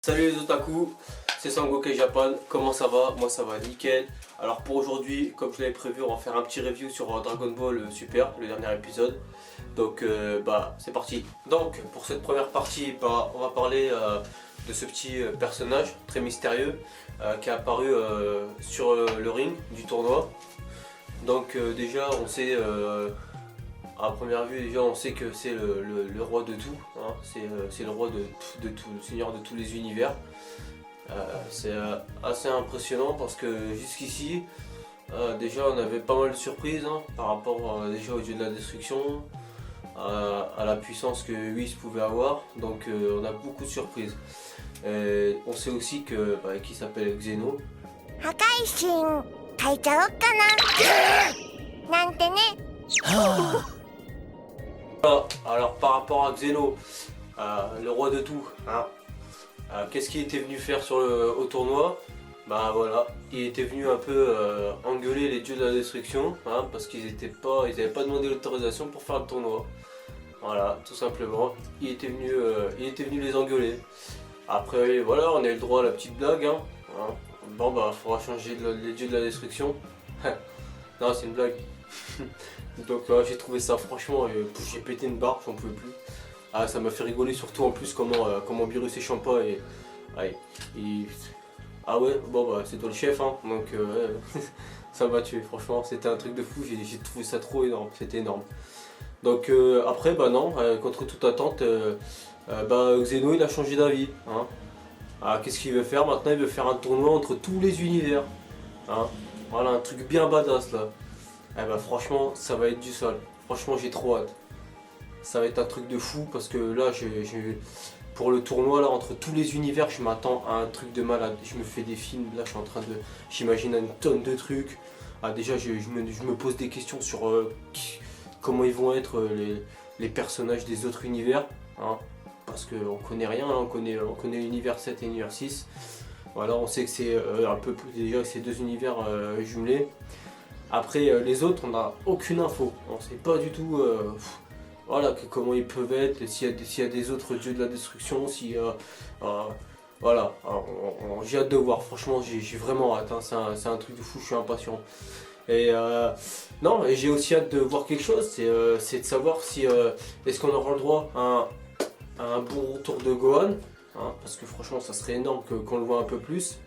Salut les otaku, c'est Sangoku Japan, comment ça va? Moi ça va nickel. Alors pour aujourd'hui, comme je l'avais prévu, on va faire un petit review sur Dragon Ball Super, le dernier épisode. Donc c'est parti. Donc pour cette première partie, on va parler de ce petit personnage très mystérieux qui est apparu sur le ring du tournoi. Donc déjà on sait, à première vue déjà on sait que c'est le roi de tout, hein. C'est le roi de tout, le seigneur de tous les univers. C'est assez impressionnant parce que jusqu'ici déjà on avait pas mal de surprises, hein, par rapport déjà au dieu de la destruction, à la puissance que Whis pouvait avoir, donc on a beaucoup de surprises. On sait aussi que qu'il s'appelle Xeno. Alors par rapport à Xeno, le roi de tout, hein, qu'est-ce qu'il était venu faire au tournoi? Bah voilà, il était venu un peu engueuler les dieux de la destruction, hein, parce qu'ils n'avaient pas demandé l'autorisation pour faire le tournoi. Voilà, tout simplement, il était venu les engueuler. Après voilà, on a eu le droit à la petite blague, hein. Bon bah faudra changer les dieux de la destruction. Non, c'est une blague. Donc j'ai trouvé ça franchement, j'ai pété une barre, j'en pouvais plus. Ça m'a fait rigoler, surtout en plus comment Beerus et Champa ah ouais, bon bah c'est toi le chef, hein, donc ça m'a tué, franchement c'était un truc de fou, j'ai trouvé ça trop énorme, c'était énorme. Donc après bah non, contre toute attente, Xeno il a changé d'avis, hein. Qu'est-ce qu'il veut faire maintenant? Il veut faire un tournoi entre tous les univers, hein. Voilà, un truc bien badass là. Franchement ça va être du sol, franchement j'ai trop hâte. Ça va être un truc de fou parce que là pour le tournoi là entre tous les univers je m'attends à un truc de malade. Je me fais des films, là je suis en train de, j'imagine une tonne de trucs. Déjà je me pose des questions sur comment ils vont être les personnages des autres univers, hein, parce qu'on connaît rien, hein, on connaît l'univers 7 et l'univers 6. Voilà, on sait que c'est un peu plus, déjà ces deux univers jumelés. Après les autres on n'a aucune info, on sait pas du tout voilà, comment ils peuvent être, s'il y a des autres dieux de la destruction, voilà, j'ai hâte de voir, franchement j'ai vraiment hâte, hein, c'est un truc de fou, je suis impatient. Et non, et j'ai aussi hâte de voir quelque chose, c'est de savoir si est-ce qu'on aura le droit à un bon retour de Gohan, hein, parce que franchement ça serait énorme qu'on le voit un peu plus.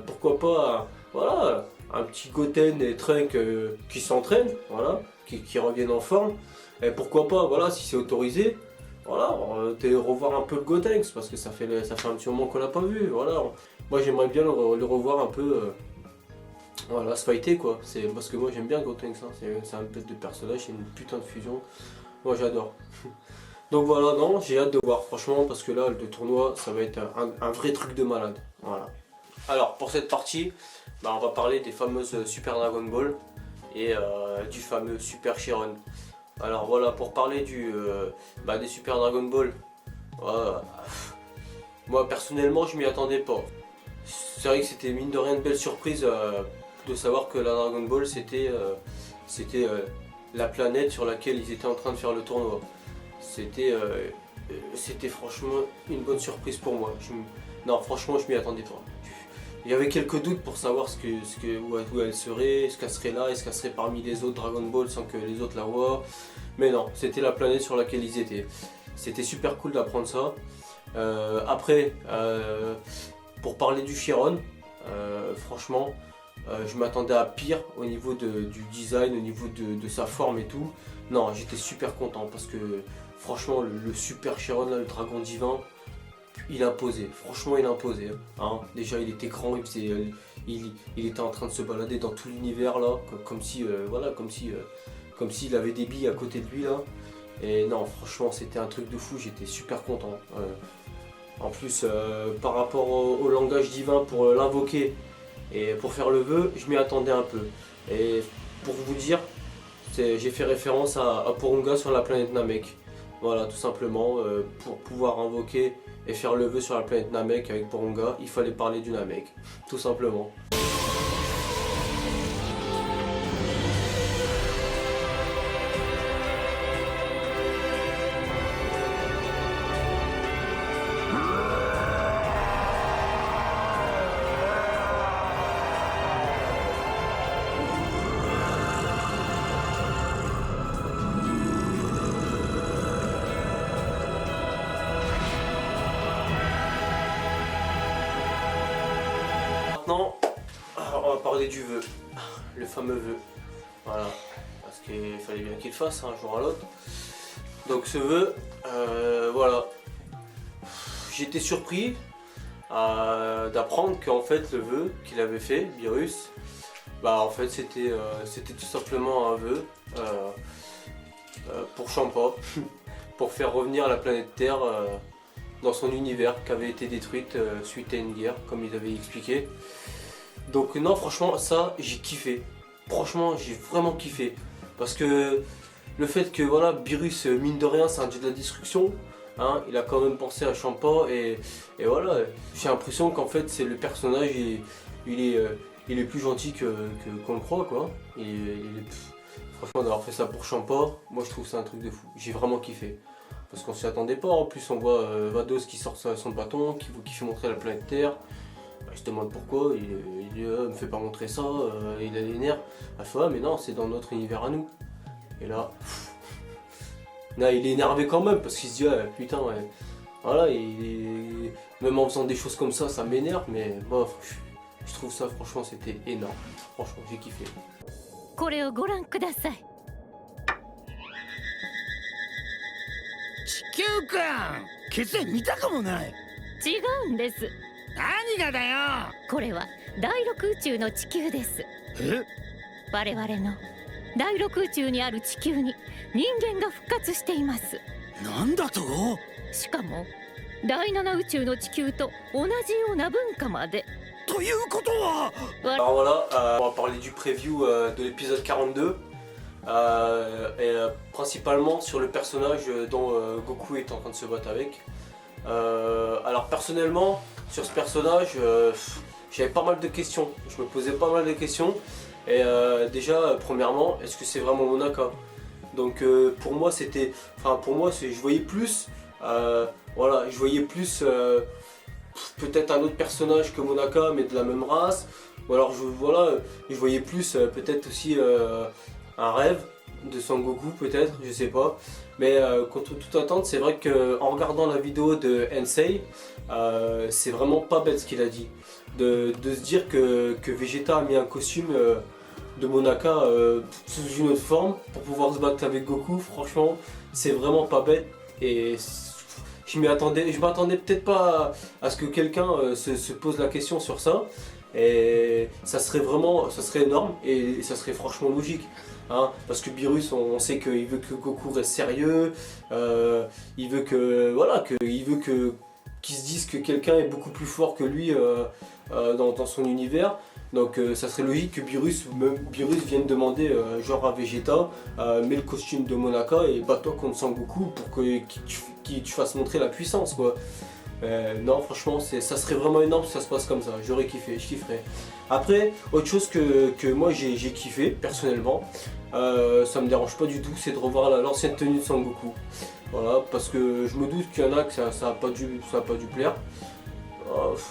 Pourquoi pas, voilà, un petit Goten et Trunk qui s'entraînent, voilà, qui reviennent en forme. Et pourquoi pas, voilà, si c'est autorisé, voilà, revoir un peu le Gotenks, parce que ça fait un petit moment qu'on l'a pas vu, voilà. Moi j'aimerais bien le revoir un peu, voilà, se fighter quoi. Parce que moi j'aime bien Gotenks, hein. C'est un bête de personnage, c'est une putain de fusion. Moi j'adore. Donc voilà, non, j'ai hâte de voir, franchement, parce que là, le tournoi, ça va être un vrai truc de malade, voilà. Alors pour cette partie, on va parler des fameuses Super Dragon Ball et du fameux Super Chiron. Alors voilà, pour parler des Super Dragon Ball, moi personnellement je m'y attendais pas. C'est vrai que c'était mine de rien une belle surprise de savoir que la Dragon Ball c'était la planète sur laquelle ils étaient en train de faire le tournoi. C'était franchement une bonne surprise pour moi. Non, franchement je m'y attendais pas. Il y avait quelques doutes pour savoir où elle serait, est-ce qu'elle serait là, est-ce qu'elle serait parmi les autres Dragon Ball sans que les autres la voient. Mais non, c'était la planète sur laquelle ils étaient. C'était super cool d'apprendre ça. Après, pour parler du Chiron, franchement, je m'attendais à pire au niveau du design, au niveau de sa forme et tout. Non, j'étais super content parce que franchement, le Super Chiron, là, le dragon divin, il imposait, franchement il imposait, hein. Déjà il était grand, il était en train de se balader dans tout l'univers là, comme s'il avait des billes à côté de lui là. Et non, franchement c'était un truc de fou, j'étais super content. En plus par rapport au langage divin pour l'invoquer et pour faire le vœu, je m'y attendais un peu. Et pour vous dire, j'ai fait référence à Porunga sur la planète Namek. Voilà, tout simplement, pour pouvoir invoquer et faire le vœu sur la planète Namek avec Porunga, il fallait parler du Namek, tout simplement. maintenant, on va parler du vœu, le fameux vœu. Voilà, parce qu'il fallait bien qu'il le fasse un jour à l'autre. Donc ce vœu, voilà, j'étais surpris d'apprendre qu'en fait le vœu qu'il avait fait, Beerus, bah en fait c'était tout simplement un vœu pour Champa, pour faire revenir la planète Terre dans son univers qui avait été détruite suite à une guerre, comme il avait expliqué. Donc non, franchement, ça, j'ai kiffé. Franchement, j'ai vraiment kiffé. Parce que le fait que, voilà, Beerus, mine de rien, c'est un dieu de la destruction. Hein, il a quand même pensé à Champa et voilà. J'ai l'impression qu'en fait, c'est le personnage, il est plus gentil qu'on le croit, quoi. Franchement, d'avoir fait ça pour Champa, moi, je trouve ça un truc de fou. J'ai vraiment kiffé. Parce qu'on s'y attendait pas. En plus, on voit Vados qui sort son bâton, qui fait montrer la planète Terre. Il se demande pourquoi, il dit me fait pas montrer ça, il a les nerfs. Elle fait mais non, c'est dans notre univers à nous. Et là, là il est énervé quand même parce qu'il se dit putain, ouais. Voilà, même en faisant des choses comme ça m'énerve, mais bon, je trouve ça franchement c'était énorme. Franchement, j'ai kiffé. これをご覧ください。地球か。血縁見たかもない。違うんです。何がだよ。これは第六宇宙の地球です。え？我々の第六宇宙にある地球に人間が復活しています。なんだと？しかも第七宇宙の地球と同じような文化まで。ということは。Alors voilà, on va parler du preview de l'épisode 42. Principalement sur le personnage dont Goku est en train de se battre avec. Alors personnellement, sur ce personnage, j'avais pas mal de questions. Je me posais pas mal de questions. Et déjà, premièrement, est-ce que c'est vraiment Monaka? Donc pour moi, c'était, enfin pour moi, je voyais plus, voilà, je voyais plus peut-être un autre personnage que Monaka, mais de la même race. Ou alors je voyais plus peut-être aussi un rêve de Sangoku peut-être, je sais pas. Mais contre toute attente, c'est vrai qu'en regardant la vidéo de Hensei, c'est vraiment pas bête ce qu'il a dit. De se dire que Vegeta a mis un costume de Monaka sous une autre forme pour pouvoir se battre avec Goku, franchement, c'est vraiment pas bête. Et je m'attendais peut-être pas à ce que quelqu'un se pose la question sur ça. Et ça serait énorme et ça serait franchement logique. Hein, parce que Beerus, on sait qu'il veut que Goku reste sérieux, il veut qu'il se dise que quelqu'un est beaucoup plus fort que lui dans son univers. Donc ça serait logique que Beerus vienne demander genre à Vegeta, mets le costume de Monaka et bats-toi contre Sangoku pour qu'il te fasse montrer la puissance, quoi. Non, franchement, ça serait vraiment énorme si ça se passe comme ça. J'aurais kiffé, je kifferais. Après, autre chose que moi j'ai kiffé personnellement, ça me dérange pas du tout, c'est de revoir l'ancienne tenue de Sangoku. Voilà, parce que je me doute qu'il y en a que ça a pas dû plaire.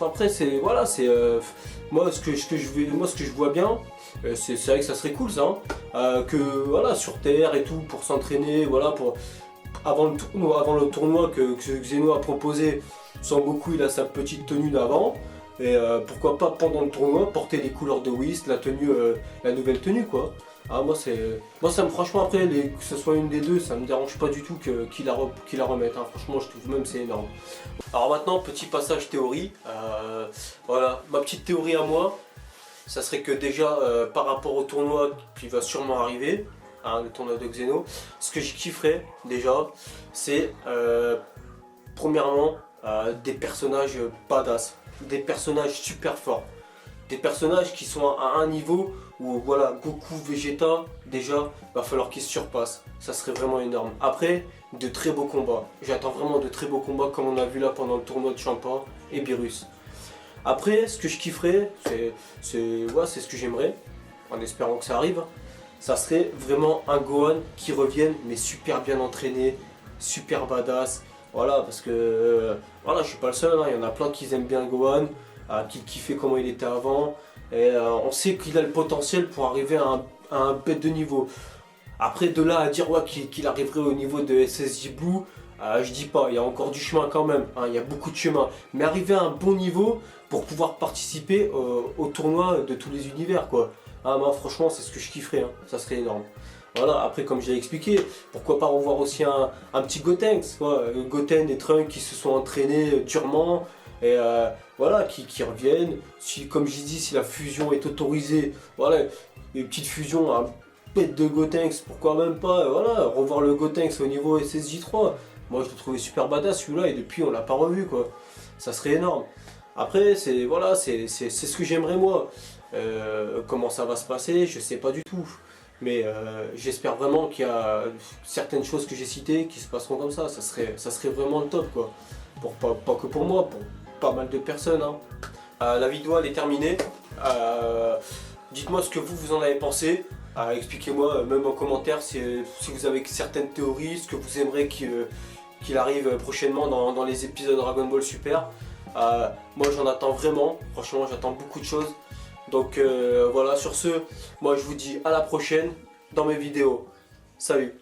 Après, moi ce que je vois bien, c'est vrai que ça serait cool ça, hein, que voilà sur Terre et tout pour s'entraîner, voilà avant le tournoi que Xeno a proposé. Sangoku il a sa petite tenue d'avant et pourquoi pas pendant le tournoi porter les couleurs de Whis, la nouvelle tenue, quoi. Ah, franchement après que ce soit une des deux, ça me dérange pas du tout qu'il la remette, hein. Franchement je trouve même c'est énorme. Alors maintenant petit passage théorie, voilà ma petite théorie à moi, ça serait que déjà par rapport au tournoi qui va sûrement arriver, hein, le tournoi de Xeno, ce que je kifferais déjà c'est premièrement des personnages badass, des personnages super forts, des personnages qui sont à un niveau où voilà, Goku, Vegeta, déjà, va falloir qu'ils se surpassent. Ça serait vraiment énorme. Après, de très beaux combats. J'attends vraiment de très beaux combats comme on a vu là pendant le tournoi de Champa et Beerus. Après, ce que je kifferais, c'est ce que j'aimerais, en espérant que ça arrive, ça serait vraiment un Gohan qui revienne, mais super bien entraîné, super badass. Voilà, parce que voilà, je suis pas le seul, hein, il y en a plein qui aiment bien Gohan, qui kiffaient comment il était avant. Et on sait qu'il a le potentiel pour arriver à un bête de niveau. Après de là à dire qu'il arriverait au niveau de SSJ Blue, Je dis pas, il y a encore du chemin quand même, hein, il y a beaucoup de chemin. Mais arriver à un bon niveau pour pouvoir participer au tournoi de tous les univers, quoi. Ah, moi, franchement, c'est ce que je kifferais, hein. Ça serait énorme. Voilà, après, comme je l'ai expliqué, pourquoi pas revoir aussi un petit Gotenks, quoi. Goten et Trunks qui se sont entraînés durement, et voilà, qui reviennent. Si, comme j'ai dit, si la fusion est autorisée, voilà, une petite fusion, un pet de Gotenks, pourquoi même pas, voilà, revoir le Gotenks au niveau SSJ3. Moi, je le trouvais super badass celui-là, et depuis, on l'a pas revu, quoi. Ça serait énorme. Après, c'est voilà, c'est ce que j'aimerais moi. Comment ça va se passer, je sais pas du tout. Mais j'espère vraiment qu'il y a certaines choses que j'ai citées qui se passeront comme ça. Ça serait vraiment le top, quoi. Pour, pas que pour moi, pour pas mal de personnes, hein. La vidéo elle est terminée. Dites-moi ce que vous en avez pensé. Expliquez-moi, même en commentaire, si vous avez certaines théories, ce que vous aimeriez qu'il arrive prochainement dans les épisodes Dragon Ball Super. Moi j'en attends vraiment, franchement j'attends beaucoup de choses. Donc voilà, sur ce, moi je vous dis à la prochaine dans mes vidéos. Salut!